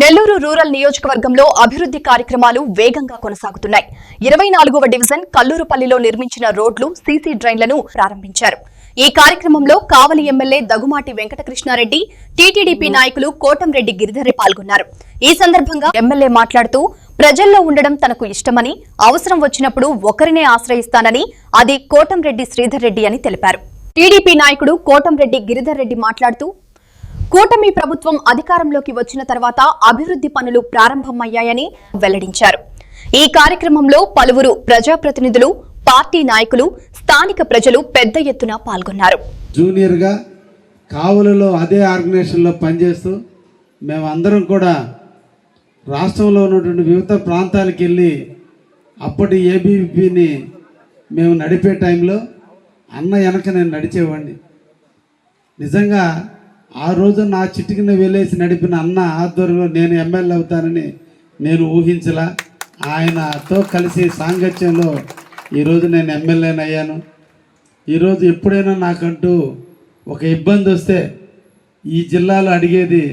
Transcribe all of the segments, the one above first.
Nellore rural నియోజకవర్గంలో అభివృద్ధి కార్యక్రమాలు వేగంగా కొనసాగుతున్నాయి. 24వ డివిజన్ కల్లూరుపల్లిలో నిర్మించిన రోడ్లు, సీసీ డ్రైన్లను ప్రారంభించారు. ఈ కార్యక్రమంలో కావలి ఎమ్మెల్యే దగ్గుమాటి వెంకటకృష్ణారెడ్డి, టీటీడీపీ నాయకులు కోటంరెడ్డి గిరిధర్ పాల్గొన్నారు. ఈ సందర్భంగా ఎమ్మెల్యే మాట్లాడుతూ ప్రజల్లో ఉండడం తనకు ఇష్టమని, అవసరం వచ్చినప్పుడు ఒకరినే ఆశ్రయిస్తానని, అది కోటంరెడ్డి శ్రీధర్ రెడ్డి అని తెలిపారు. టీడీపీ నాయకుడు కోటంరెడ్డి గిరిధర్ రెడ్డి మాట్లాడుతూ కూటమి ప్రభుత్వం అధికారంలోకి వచ్చిన తర్వాత అభివృద్ధి పనులు ప్రారంభమయ్యాయని వెల్లడించారు. ఈ కార్యక్రమంలో పలువురు ప్రజాప్రతినిధులు, పార్టీ నాయకులు, స్థానిక ప్రజలు పెద్ద ఎత్తున పాల్గొన్నారు. జూనియర్ గా కావలిలో అదే ఆర్గనైజేషన్ లో పనిచేస్తూ మేమందరం కూడా రాష్ట్రంలో ఉన్నటువంటి వివిధ ప్రాంతాలకు వెళ్ళి అప్పటి ఏబీవీపీని మేము నడిపే టైంలో అన్న వెనక నేను నడిచేవాడిని. నిజంగా ఆ రోజు నా చిటికిన వేలేసి నడిపిన అన్న ఆధ్వర్యంలో నేను ఎమ్మెల్యే అవుతానని నేను ఊహించలా. ఆయనతో కలిసి సాంగత్యంలో ఈరోజు నేను ఎమ్మెల్యేని అయ్యాను. ఈరోజు ఎప్పుడైనా నాకంటూ ఒక ఇబ్బంది వస్తే ఈ జిల్లాలో అడిగేది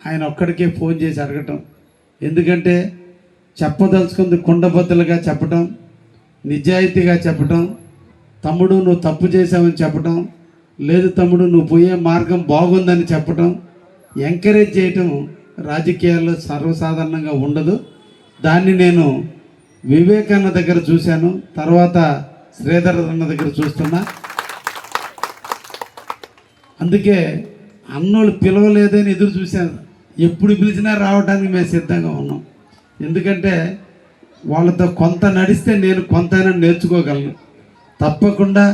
ఆయన ఒక్కడికే ఫోన్ చేసి అడగటం. ఎందుకంటే చెప్పదలుచుకుంది కుండబద్దలుగా చెప్పటం, నిజాయితీగా చెప్పటం, తమ్ముడు నువ్వు తప్పు చేసావని చెప్పటం, లేదు తమ్ముడు నువ్వు పోయే మార్గం బాగుందని చెప్పటం, ఎంకరేజ్ చేయటం రాజకీయాల్లో సర్వసాధారణంగా ఉండదు. దాన్ని నేను వివేకానంద దగ్గర చూశాను, తర్వాత శ్రీధర్ అన్న దగ్గర చూస్తున్నా. అందుకే అన్నోళ్ళు పిలవలేదని ఎదురు చూశాను. ఎప్పుడు పిలిచినా రావడానికి మేము సిద్ధంగా ఉన్నాం. ఎందుకంటే వాళ్ళతో కొంత నడిస్తే నేను కొంతైనా నేర్చుకోగలను. తప్పకుండా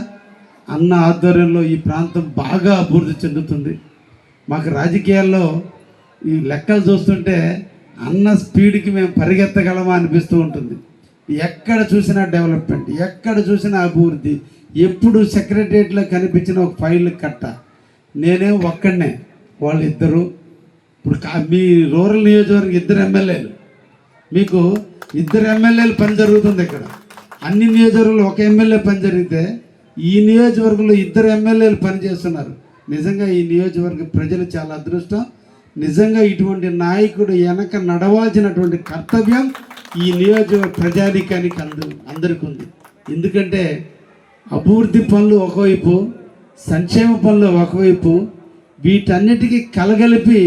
అన్న ఆధ్వర్యంలో ఈ ప్రాంతం బాగా అభివృద్ధి చెందుతుంది. మాకు రాజకీయాల్లో ఈ లెక్కలు చూస్తుంటే అన్న స్పీడ్కి మేము పరిగెత్తగలమా అనిపిస్తూ ఉంటుంది. ఎక్కడ చూసినా డెవలప్మెంట్, ఎక్కడ చూసినా అభివృద్ధి. ఎప్పుడు సెక్రటరియట్లో కనిపించిన ఒక ఫైల్ కట్ట. నేనేం ఒక్కడనే, వాళ్ళు ఇద్దరు. ఇప్పుడు మీ రూరల్ నియోజకవర్గం 2 ఎమ్మెల్యేలు, మీకు 2 ఎమ్మెల్యేలు పని జరుగుతుంది ఇక్కడ. అన్ని నియోజకవర్గాలు ఒక ఎమ్మెల్యే పని జరిగితే ఈ నియోజకవర్గంలో 2 ఎమ్మెల్యేలు పనిచేస్తున్నారు. నిజంగా ఈ నియోజకవర్గ ప్రజలు చాలా అదృష్టం. నిజంగా ఇటువంటి నాయకుడు వెనక నడవాల్సినటువంటి కర్తవ్యం ఈ నియోజకవర్గ ప్రజానికానికి అందరికీ ఉంది. ఎందుకంటే అభివృద్ధి పనులు ఒకవైపు, సంక్షేమ పనులు ఒకవైపు, వీటన్నిటికీ కలగలిపి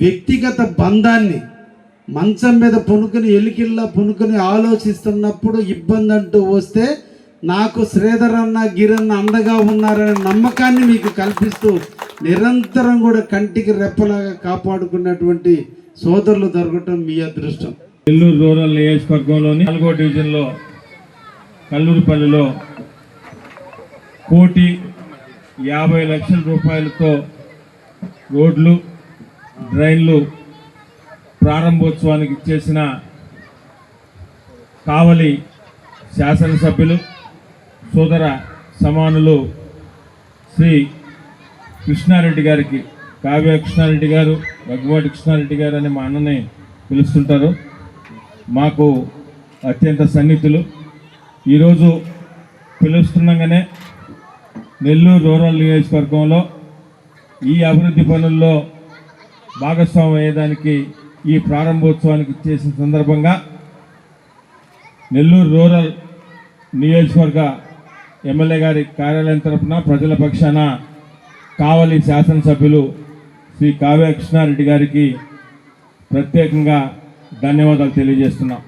వ్యక్తిగత బంధాన్ని మంచం మీద పునుకుని ఎలికిల్లా పునుకుని ఆలోచిస్తున్నప్పుడు ఇబ్బంది అంటూ వస్తే నాకు శ్రీధర్ అన్న, గిరన్న అండగా ఉన్నారనే నమ్మకాన్ని మీకు కల్పిస్తూ నిరంతరం కూడా కంటికి రెప్పలాగా కాపాడుకున్నటువంటి సోదరులు దొరకటం మీ అదృష్టం. నెల్లూరు రూరల్ నియోజకవర్గంలోని 4వ డివిజన్లో కల్లూరుపల్లిలో 1,50,00,000 రూపాయలతో రోడ్లు, డ్రైన్లు ప్రారంభోత్సవానికి చేసిన కావలి శాసనసభ్యులు, సోదర సమానులు శ్రీ కృష్ణారెడ్డి గారికి, కావ్య కృష్ణారెడ్డి గారు, దగ్గుమాటి కృష్ణారెడ్డి గారు అని మా అన్నని పిలుస్తుంటారు. మాకు అత్యంత సన్నిహితులు. ఈరోజు పిలుస్తుండగానే నెల్లూరు రూరల్ నియోజకవర్గంలో ఈ అభివృద్ధి పనుల్లో భాగస్వామ్యం అయ్యేదానికి ఈ ప్రారంభోత్సవానికి చేసిన సందర్భంగా నెల్లూరు రూరల్ నియోజకవర్గ ఎమ్మెల్యే గారి కార్యాలయం తరఫున ప్రజల పక్షాన కావలి శాసనసభ్యులు శ్రీ కావ్య కృష్ణారెడ్డి గారికి ప్రత్యేకంగా ధన్యవాదాలు తెలియజేస్తున్నాం.